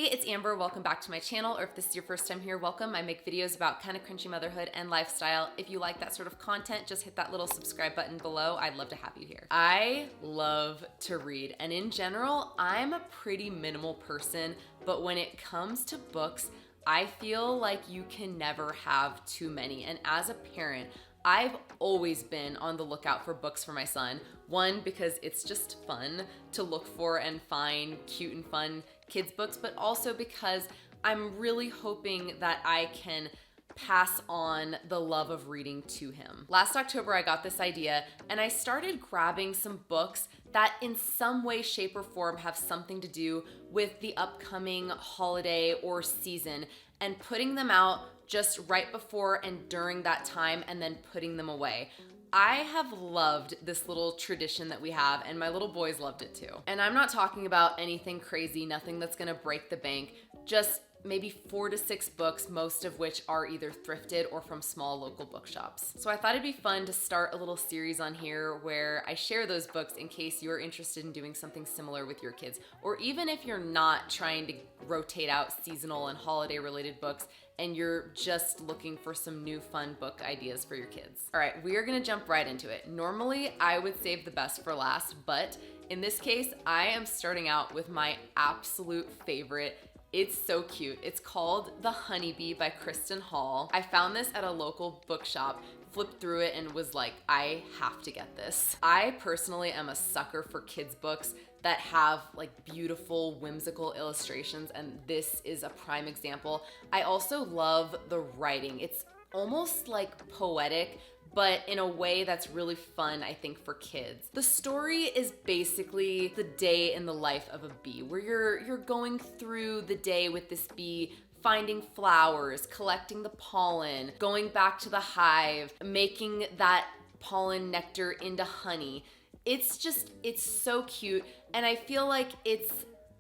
Hey, it's Amber. Welcome back to my channel, or if this is your first time here, welcome. I make videos about kind of crunchy motherhood and lifestyle. If you like that sort of content, just hit that little subscribe button below. I'd love to have you here. I love to read, and in general, I'm a pretty minimal person, but when it comes to books, I feel like you can never have too many. And as a parent, I've always been on the lookout for books for my son. One, because it's just fun to look for and find cute and fun kids books, but also because I'm really hoping that I can pass on the love of reading to him. Last October, I got this idea and I started grabbing some books that in some way, shape, or form have something to do with the upcoming holiday or season and putting them out just right before and during that time and then putting them away. I have loved this little tradition that we have, and my little boys loved it too. And I'm not talking about anything crazy, nothing that's gonna break the bank, just maybe 4 to 6 books, most of which are either thrifted or from small local bookshops. So I thought it'd be fun to start a little series on here where I share those books in case you're interested in doing something similar with your kids, or even if you're not trying to rotate out seasonal and holiday related books and you're just looking for some new fun book ideas for your kids. All right, we are gonna jump right into it. Normally, I would save the best for last, but in this case, I am starting out with my absolute favorite. It's so cute. It's called The Honeybee by Kristen Hall. I found this at a local bookshop, flipped through it and was like, I have to get this. I personally am a sucker for kids books that have like beautiful, whimsical illustrations, and this is a prime example. I also love the writing. It's almost like poetic, but in a way that's really fun, I think, for kids. The story is basically the day in the life of a bee, where you're going through the day with this bee, finding flowers, collecting the pollen, going back to the hive, making that pollen nectar into honey. It's so cute, and I feel like it's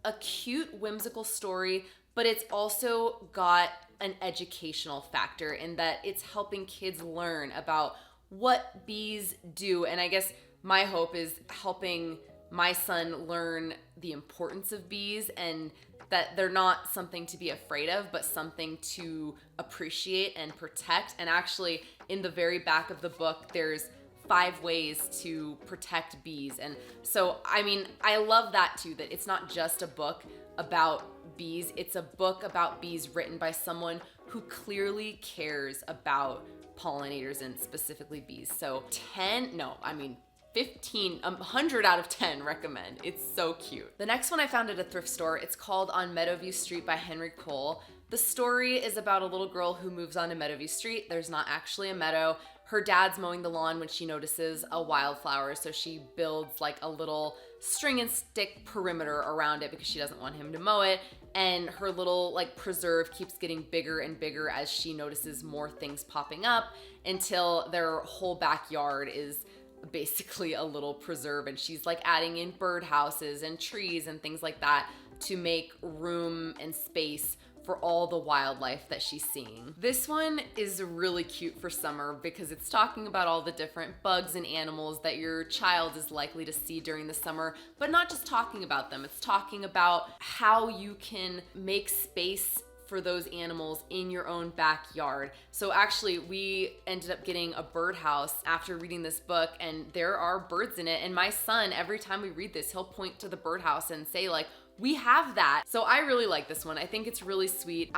a cute, whimsical story, but it's also got an educational factor in that it's helping kids learn about what bees do. And I guess my hope is helping my son learn the importance of bees and that they're not something to be afraid of, but something to appreciate and protect. And actually, in the very back of the book, there's 5 ways to protect bees. And so, I mean, I love that too, that it's not just a book about bees, it's a book about bees written by someone who clearly cares about pollinators and specifically bees. So 100 out of 10 recommend. It's so cute. The next one I found at a thrift store. It's called On Meadowview Street by Henry Cole. The story is about a little girl who moves on to Meadowview Street. There's not actually a meadow. Her dad's mowing the lawn when she notices a wildflower, so she builds like a little string and stick perimeter around it because she doesn't want him to mow it. And her little like preserve keeps getting bigger and bigger as she notices more things popping up until their whole backyard is basically a little preserve, and she's like adding in birdhouses and trees and things like that to make room and space for all the wildlife that she's seeing. This one is really cute for summer because it's talking about all the different bugs and animals that your child is likely to see during the summer, but not just talking about them. It's talking about how you can make space for those animals in your own backyard. So actually, we ended up getting a birdhouse after reading this book, and there are birds in it. And my son, every time we read this, he'll point to the birdhouse and say like, we have that. So I really like this one. I think it's really sweet.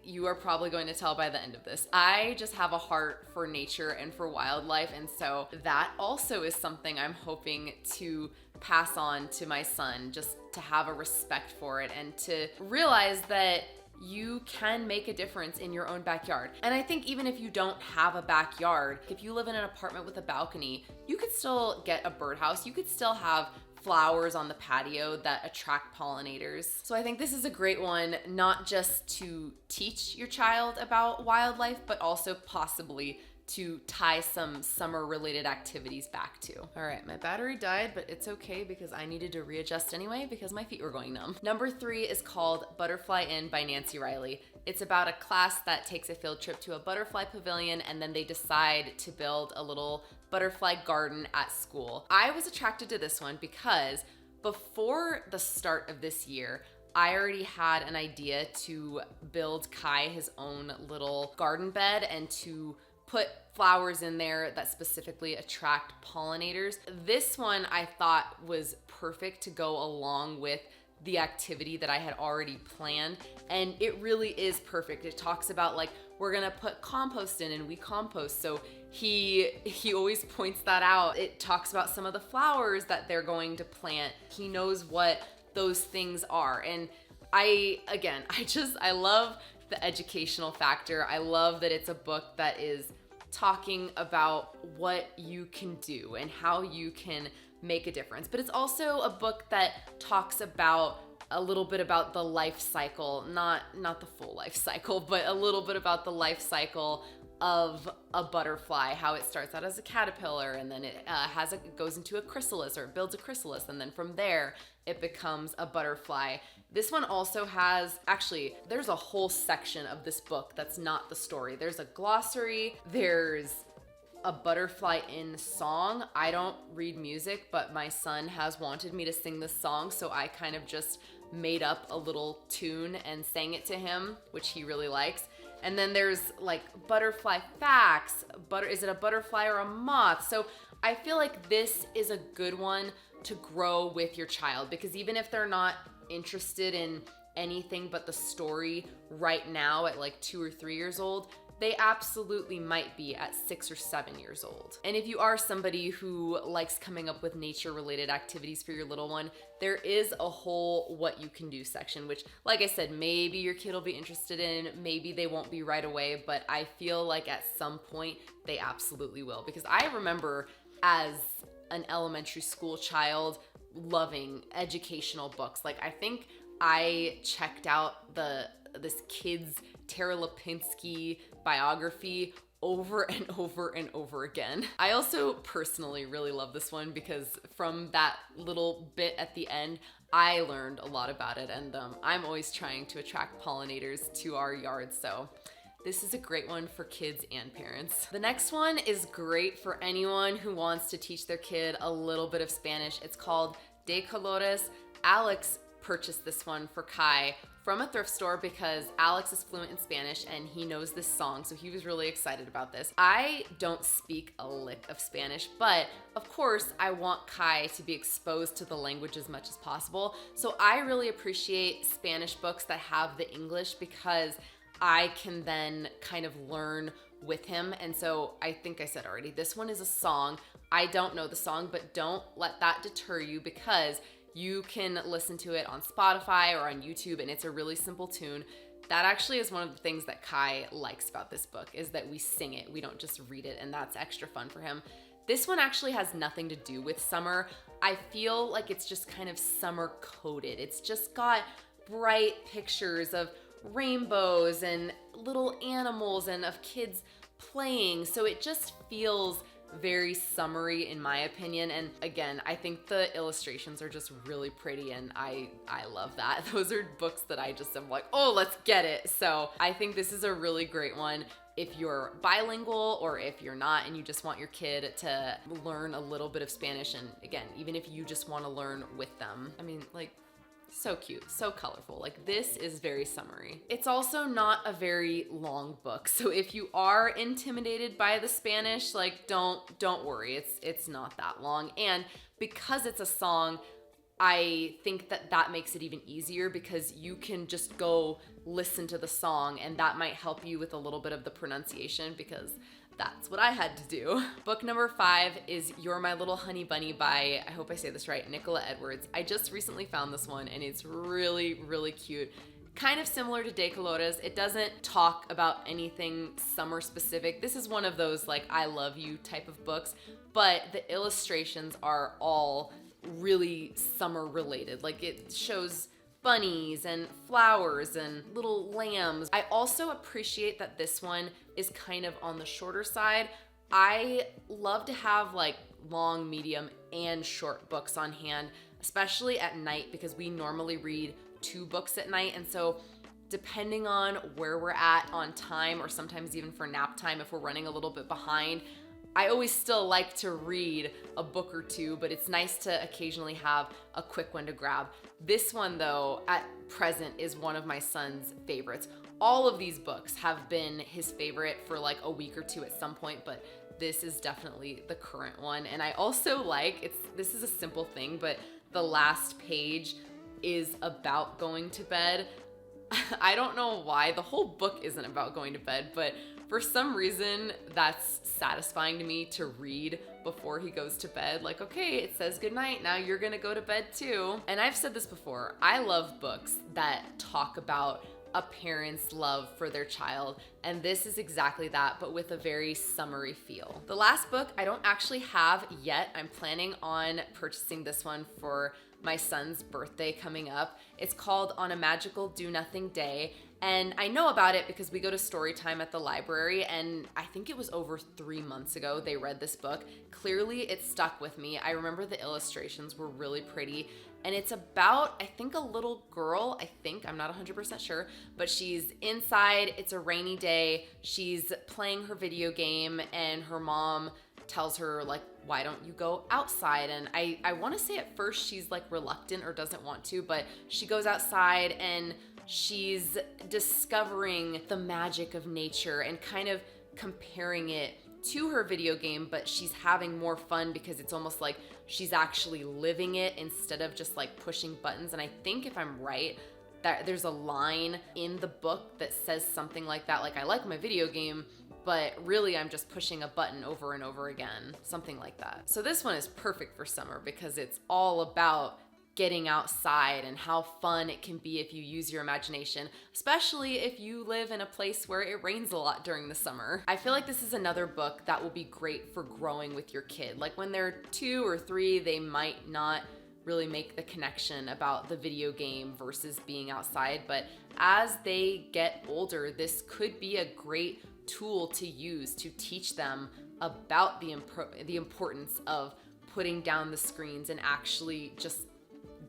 You are probably going to tell by the end of this, I just have a heart for nature and for wildlife. And so that also is something I'm hoping to pass on to my son, just to have a respect for it and to realize that you can make a difference in your own backyard. And I think even if you don't have a backyard, if you live in an apartment with a balcony, you could still get a birdhouse. You could still have flowers on the patio that attract pollinators. So I think this is a great one, not just to teach your child about wildlife, but also possibly to tie some summer related activities back to. All right, my battery died, but it's okay because I needed to readjust anyway because my feet were going numb. Number 3 is called Butterfly Inn by Nancy Riley. It's about a class that takes a field trip to a butterfly pavilion and then they decide to build a little butterfly garden at school. I was attracted to this one because before the start of this year, I already had an idea to build Kai his own little garden bed and to put flowers in there that specifically attract pollinators. This one I thought was perfect to go along with the activity that I had already planned, and it really is perfect. It talks about like, we're gonna put compost in and we compost, so he always points that out. It talks about some of the flowers that they're going to plant. He knows what those things are, and I love the educational factor. I love that it's a book that is talking about what you can do and how you can make a difference. But it's also a book that talks about a little bit about the life cycle, not the full life cycle, but a little bit about the life cycle of a butterfly, how it starts out as a caterpillar, and then it goes into a chrysalis, or it builds a chrysalis, and then from there it becomes a butterfly. This one also has, actually, there's a whole section of this book that's not the story. There's a glossary, there's a butterfly in song. I don't read music, but my son has wanted me to sing this song, so I kind of just made up a little tune and sang it to him, which he really likes. And then there's like butterfly facts. Is it a butterfly or a moth? So I feel like this is a good one to grow with your child, because even if they're not interested in anything but the story right now at like 2 or 3 years old, they absolutely might be at 6 or 7 years old. And if you are somebody who likes coming up with nature-related activities for your little one, there is a whole what you can do section, which, like I said, maybe your kid will be interested in, maybe they won't be right away, but I feel like at some point they absolutely will. Because I remember as an elementary school child loving educational books. Like, I think I checked out this kid's Tara Lipinski biography over and over and over again. I also personally really love this one because from that little bit at the end, I learned a lot about it, and I'm always trying to attract pollinators to our yard, so this is a great one for kids and parents. The next one is great for anyone who wants to teach their kid a little bit of Spanish. It's called De Colores. Alex purchased this one for Kai from a thrift store because Alex is fluent in Spanish and he knows this song, so he was really excited about this. I don't speak a lick of Spanish, but of course I want Kai to be exposed to the language as much as possible. So I really appreciate Spanish books that have the English because I can then kind of learn with him. And so I think I said already, this one is a song. I don't know the song, but don't let that deter you because you can listen to it on Spotify or on YouTube, and it's a really simple tune. That actually is one of the things that Kai likes about this book, is that we sing it. We don't just read it, and that's extra fun for him. This one actually has nothing to do with summer. I feel like it's just kind of summer coded. It's just got bright pictures of rainbows and little animals and of kids playing. So it just feels very summery in my opinion, and again, I think the illustrations are just really pretty, and I love that. Those are books that I just am like, oh, let's get it. So I think this is a really great one if you're bilingual or if you're not and you just want your kid to learn a little bit of Spanish, and again, even if you just want to learn with them. I mean, like, so cute, so colorful. Like, this is very summery. It's also not a very long book, so if you are intimidated by the Spanish, like, don't worry. It's not that long, and because it's a song, I think that makes it even easier because you can just go listen to the song, and that might help you with a little bit of the pronunciation because that's what I had to do. Book number 5 is You're My Little Honey Bunny by, I hope I say this right, Nicola Edwards. I just recently found this one and it's really, really cute. Kind of similar to De Colores. It doesn't talk about anything summer specific. This is one of those like I love you type of books, but the illustrations are all really summer related. Like, it shows bunnies and flowers and little lambs. I also appreciate that this one is kind of on the shorter side. I love to have like long, medium, and short books on hand, especially at night because we normally read 2 books at night, and so depending on where we're at on time, or sometimes even for nap time if we're running a little bit behind, I always still like to read a book or two, but it's nice to occasionally have a quick one to grab. This one though, at present, is one of my son's favorites. All of these books have been his favorite for like a week or two at some point, but this is definitely the current one. And I also like, this is a simple thing, but the last page is about going to bed. I don't know why, the whole book isn't about going to bed, but for some reason that's satisfying to me to read before he goes to bed. Like, okay, it says goodnight, now you're gonna go to bed too. And I've said this before, I love books that talk about a parent's love for their child, and this is exactly that, but with a very summery feel. The last book I don't actually have yet. I'm planning on purchasing this one for my son's birthday coming up. It's called On a Magical Do Nothing Day, and I know about it because we go to story time at the library, and I think it was over 3 months ago they read this book. Clearly it stuck with me. I remember the illustrations were really pretty, and it's about, I think, a little girl, I'm not 100% sure, but she's inside, it's a rainy day, she's playing her video game, and her mom tells her, like, why don't you go outside? And I wanna say at first she's like reluctant or doesn't want to, but she goes outside and she's discovering the magic of nature and kind of comparing it to her video game, but she's having more fun because it's almost like she's actually living it instead of just like pushing buttons. And I think, if I'm right, that there's a line in the book that says something like that, like, I like my video game, but really I'm just pushing a button over and over again, something like that. So this one is perfect for summer because it's all about getting outside and how fun it can be if you use your imagination, especially if you live in a place where it rains a lot during the summer. I feel like this is another book that will be great for growing with your kid. Like when they're 2 or 3, they might not really make the connection about the video game versus being outside, but as they get older, this could be a great tool to use to teach them about the importance of putting down the screens and actually just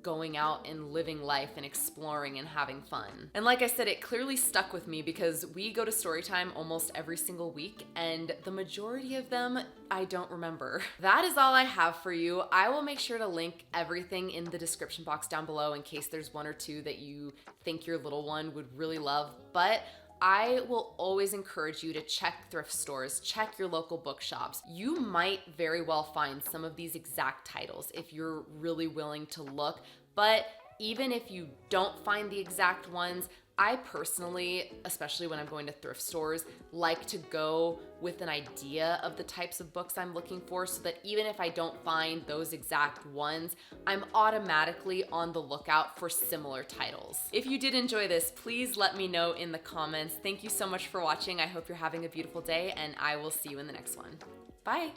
going out and living life and exploring and having fun. And like I said, it clearly stuck with me because we go to story time almost every single week, and the majority of them I don't remember. That is all I have for you. I will make sure to link everything in the description box down below in case there's 1 or 2 that you think your little one would really love, but I will always encourage you to check thrift stores, check your local bookshops. You might very well find some of these exact titles if you're really willing to look, but even if you don't find the exact ones, I personally, especially when I'm going to thrift stores, like to go with an idea of the types of books I'm looking for so that even if I don't find those exact ones, I'm automatically on the lookout for similar titles. If you did enjoy this, please let me know in the comments. Thank you so much for watching. I hope you're having a beautiful day, and I will see you in the next one. Bye.